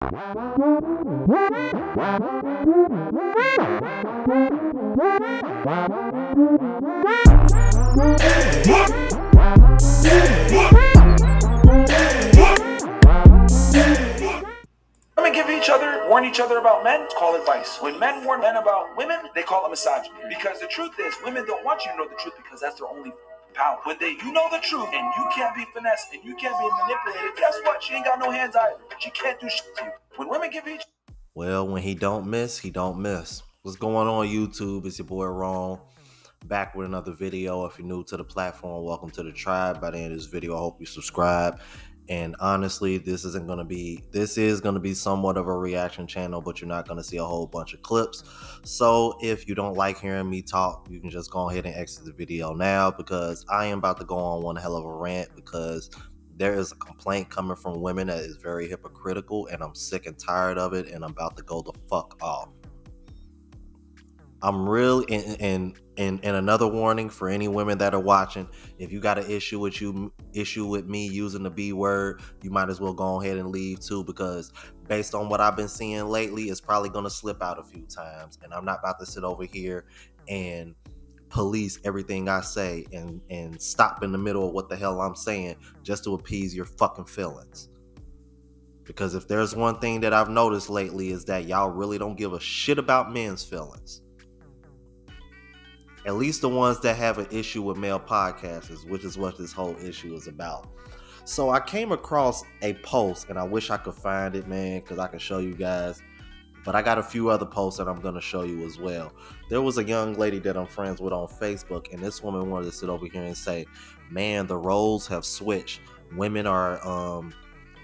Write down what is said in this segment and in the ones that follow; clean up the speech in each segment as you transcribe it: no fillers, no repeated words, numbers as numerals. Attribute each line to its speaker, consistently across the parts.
Speaker 1: Women warn each other about men, call it vice. When men warn men about women, they call it misogyny. Because the truth is, women don't want you to know the truth because that's their only power. When you know the truth and you can't be finessed and you can't be manipulated, guess what? She ain't got no hands either. She can't do shit to you. When women give each
Speaker 2: Well, when he don't miss, he don't miss. What's going on YouTube? It's your boy Ron, back with another video. If you're new to the platform, welcome to the tribe. By the end of this video, I hope you subscribe. And honestly, this is gonna be somewhat of a reaction channel, but you're not gonna see a whole bunch of clips. So if you don't like hearing me talk, you can just go ahead and exit the video now, because I am about to go on one hell of a rant, because there is a complaint coming from women that is very hypocritical, and I'm sick and tired of it, and I'm about to go the fuck off. I'm really and another warning for any women that are watching: if you got an issue with me using the B word, you might as well go ahead and leave too, because based on what I've been seeing lately, it's probably gonna slip out a few times, and I'm not about to sit over here and police everything I say and stop in the middle of what the hell I'm saying just to appease your fucking feelings. Because if there's one thing that I've noticed lately, is that y'all really don't give a shit about men's feelings. At least the ones that have an issue with male podcasters, which is what this whole issue is about. So I came across a post, and I wish I could find it, man, because I can show you guys. But I got a few other posts that I'm going to show you as well. There was a young lady that I'm friends with on Facebook, and this woman wanted to sit over here and say, man, the roles have switched. Women are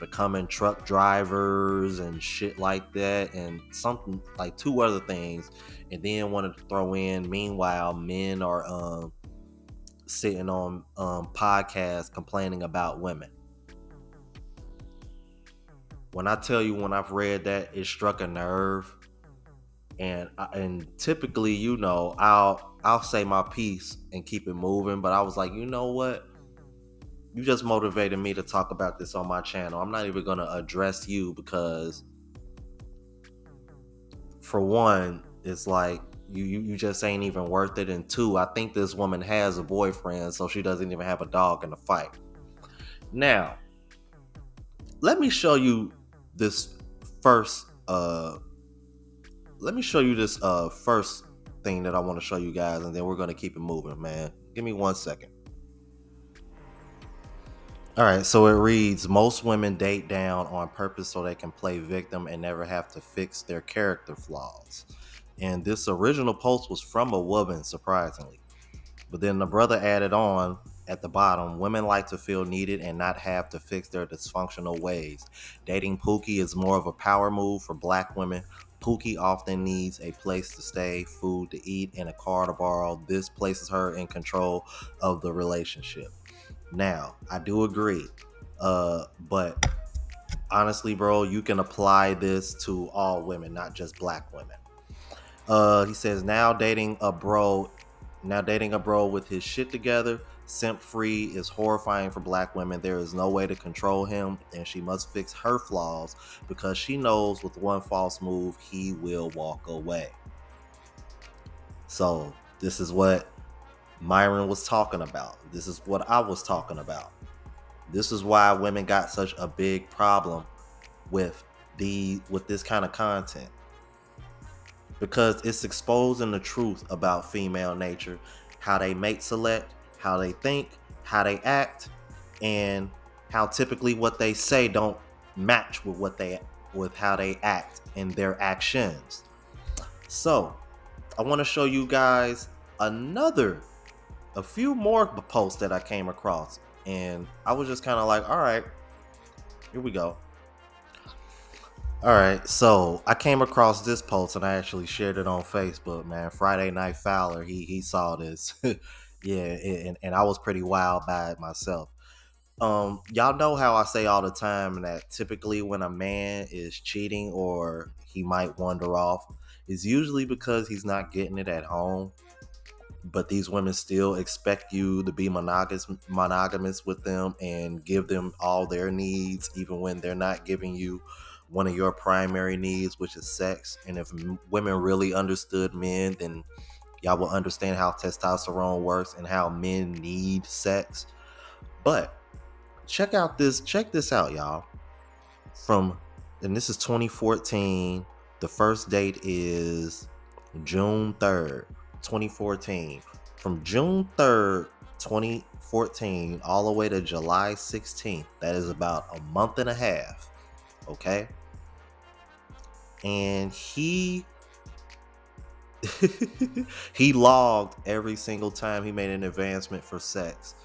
Speaker 2: becoming truck drivers and shit like that, and something like two other things. And then wanted to throw in, meanwhile, men are sitting on podcasts complaining about women. When I tell you, when I've read that, it struck a nerve. And typically, you know, I'll say my piece and keep it moving, but I was like, you know what? You just motivated me to talk about this on my channel. I'm not even going to address you, because for one, it's like you just ain't even worth it. And two, I think this woman has a boyfriend, so she doesn't even have a dog in the fight. Now, let me show you this first first thing that I want to show you guys, and then we're going to keep it moving, man. Give me 1 second. All right, so it reads, most women date down on purpose so they can play victim and never have to fix their character flaws. And this original post was from a woman, surprisingly. But then the brother added on at the bottom, women like to feel needed and not have to fix their dysfunctional ways. Dating Pookie is more of a power move for black women. Pookie often needs a place to stay, food to eat, and a car to borrow. This places her in control of the relationship. Now, I do agree, but honestly, bro, you can apply this to all women, not just black women. He says, now dating a bro with his shit together, simp free, is horrifying for black women. There is no way to control him, and she must fix her flaws, because she knows with one false move, he will walk away. So this is what Myron was talking about. This is what I was talking about. This is why women got such a big problem with this kind of content, because it's exposing the truth about female nature, how they mate select, how they think, how they act, and how typically what they say don't match with how they act and their actions. So I want to show you guys a few more posts that I came across, and I was just kind of like, all right, here we go. All right, so I came across this post, and I actually shared it on Facebook, man. Friday Night Fowler, he saw this. Yeah, and I was pretty wild by it myself. Y'all know how I say all the time that typically when a man is cheating or he might wander off, it's usually because he's not getting it at home. But these women still expect you to be monogamous with them and give them all their needs, even when they're not giving you one of your primary needs, which is sex. And if women really understood men, then y'all will understand how testosterone works and how men need sex. But check this out, y'all. And this is 2014. The first date is June 3rd, 2014. From June 3rd, 2014, all the way to July 16th. That is about a month and a half. Okay? And he he logged every single time he made an advancement for sex.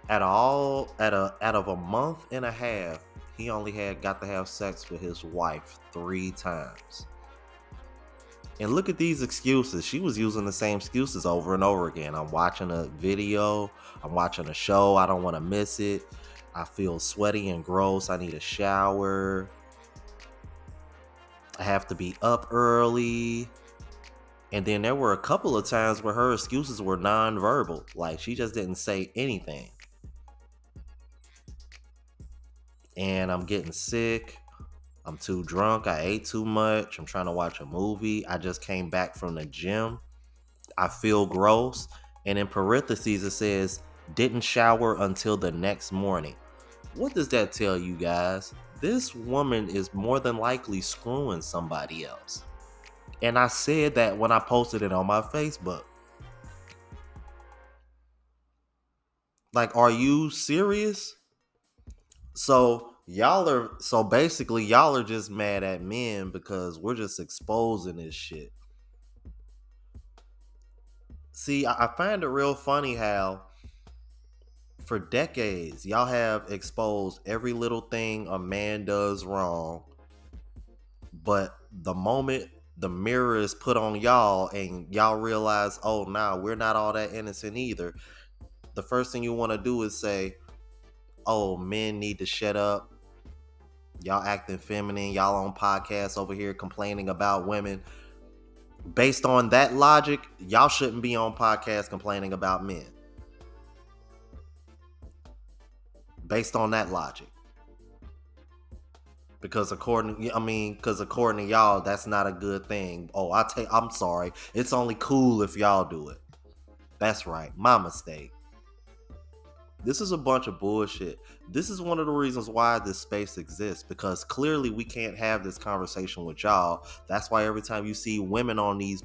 Speaker 2: Out of a month and a half, he only got to have sex with his wife 3 times. And look at these excuses. She was using the same excuses over and over again. I'm watching a video. I'm watching a show. I don't want to miss it. I feel sweaty and gross. I need a shower. I have to be up early. And then there were a couple of times where her excuses were non-verbal. Like she just didn't say anything. And I'm getting sick. I'm too drunk. I ate too much. I'm trying to watch a movie. I just came back from the gym. I feel gross. And in parentheses, it says, didn't shower until the next morning. What does that tell you guys? This woman is more than likely screwing somebody else. And I said that when I posted it on my Facebook. Like, are you serious? So basically y'all are just mad at men because we're just exposing this shit. See, I find it real funny how for decades y'all have exposed every little thing a man does wrong, but the moment the mirror is put on y'all and y'all realize, oh nah, we're not all that innocent either, the first thing you want to do is say, oh, men need to shut up. Y'all acting feminine. Y'all on podcasts over here complaining about women. Based on that logic, y'all shouldn't be on podcasts complaining about men. Based on that logic. Because according to y'all, that's not a good thing. Oh, I'm sorry. It's only cool if y'all do it. That's right. My mistake. This is a bunch of bullshit. This is one of the reasons why this space exists, because clearly we can't have this conversation with y'all. That's why every time you see women on these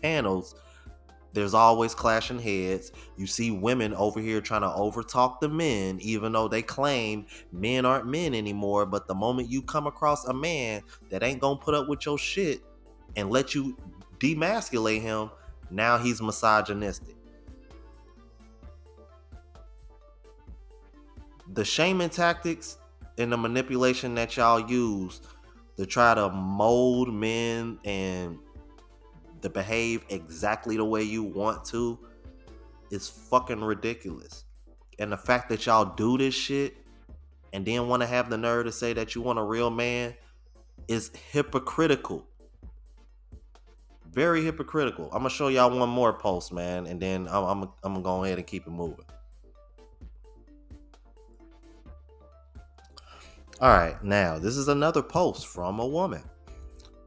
Speaker 2: panels, there's always clashing heads. You see women over here trying to overtalk the men, even though they claim men aren't men anymore. But the moment you come across a man that ain't gonna put up with your shit and let you demasculate him, now he's misogynistic. The shaming tactics and the manipulation that y'all use to try to mold men and to behave exactly the way you want to is fucking ridiculous. And the fact that y'all do this shit and then want to have the nerve to say that you want a real man is hypocritical. Very hypocritical. I'm gonna show y'all one more post, man, and then I'm gonna go ahead and keep it moving. All right, now this is another post from a woman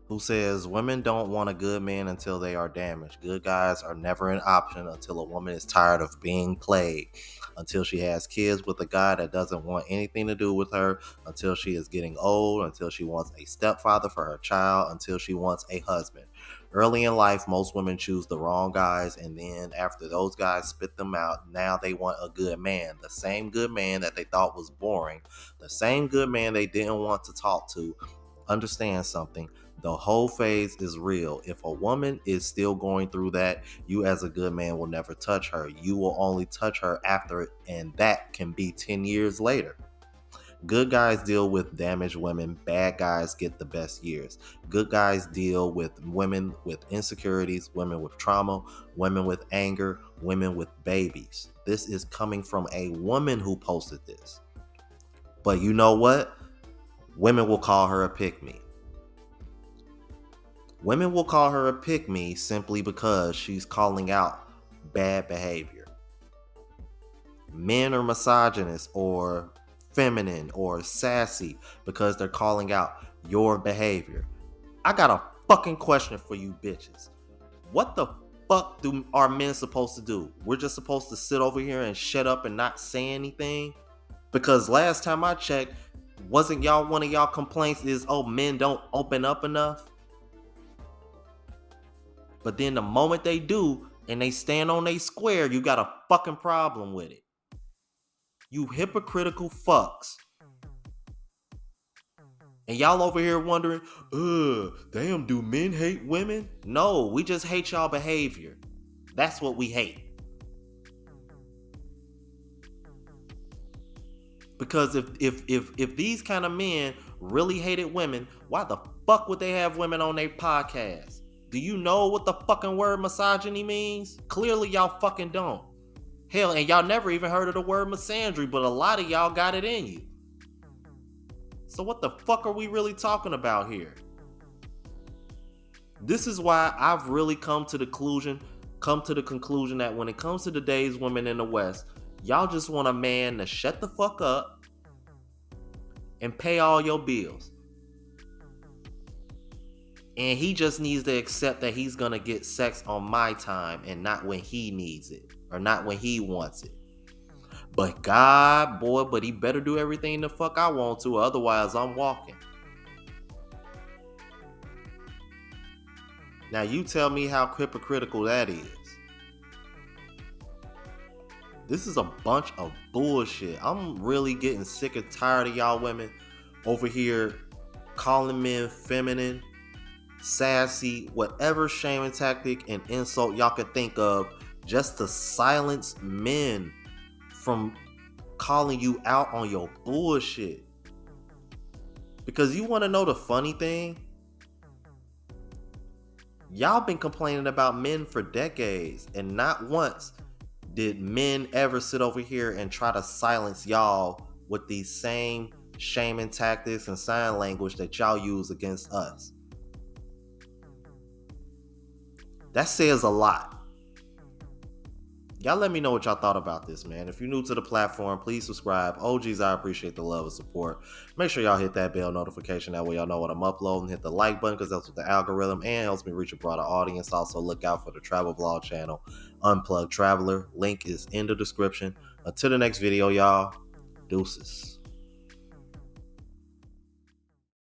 Speaker 2: who says women don't want a good man until they are damaged. Good guys are never an option until a woman is tired of being played, until she has kids with a guy that doesn't want anything to do with her, until she is getting old, until she wants a stepfather for her child, until she wants a husband. Early in life, most women choose the wrong guys, and then after those guys spit them out, now they want a good man. The same good man that they thought was boring, the same good man they didn't want to talk to. Understand something. The whole phase is real. If a woman is still going through that, you as a good man will never touch her. You will only touch her after it, and that can be 10 years later. Good guys deal with damaged women. Bad guys get the best years. Good guys deal with women with insecurities, women with trauma, women with anger, women with babies. This is coming from a woman who posted this. But you know what? Women will call her a pick-me. Women will call her a pick-me simply because she's calling out bad behavior. Men are misogynists or feminine or sassy because they're calling out your behavior. I got a fucking question for you bitches. What the fuck are men supposed to do? We're just supposed to sit over here and shut up and not say anything? Because last time I checked, wasn't y'all one of y'all complaints is, oh, men don't open up enough? But then the moment they do and they stand on their square, you got a fucking problem with it. You hypocritical fucks. And y'all over here wondering, damn, do men hate women? No, we just hate y'all behavior. That's what we hate. Because if these kind of men really hated women, why the fuck would they have women on their podcast? Do you know what the fucking word misogyny means? Clearly y'all fucking don't. Hell, and y'all never even heard of the word misandry, but a lot of y'all got it in you. So what the fuck are we really talking about here? This is why I've really come to the conclusion that when it comes to today's women in the West, y'all just want a man to shut the fuck up and pay all your bills. And he just needs to accept that he's gonna get sex on my time and not when he needs it or not when he wants it. But God, boy, but he better do everything the fuck I want to, otherwise I'm walking. Now you tell me how hypocritical that is. This is a bunch of bullshit. I'm really getting sick and tired of y'all women over here calling men feminine, sassy, whatever shaming tactic and insult y'all could think of just to silence men from calling you out on your bullshit. Because you want to know the funny thing? Y'all been complaining about men for decades, and not once did men ever sit over here and try to silence y'all with these same shaming tactics and sign language that y'all use against us. That says a lot. Y'all let me know what y'all thought about this, man. If you're new to the platform, please subscribe. OGs, I appreciate the love and support. Make sure y'all hit that bell notification. That way y'all know when I'm uploading. Hit the like button because that's what the algorithm and helps me reach a broader audience. Also, look out for the travel vlog channel, Unplugged Traveler. Link is in the description. Until the next video, y'all. Deuces.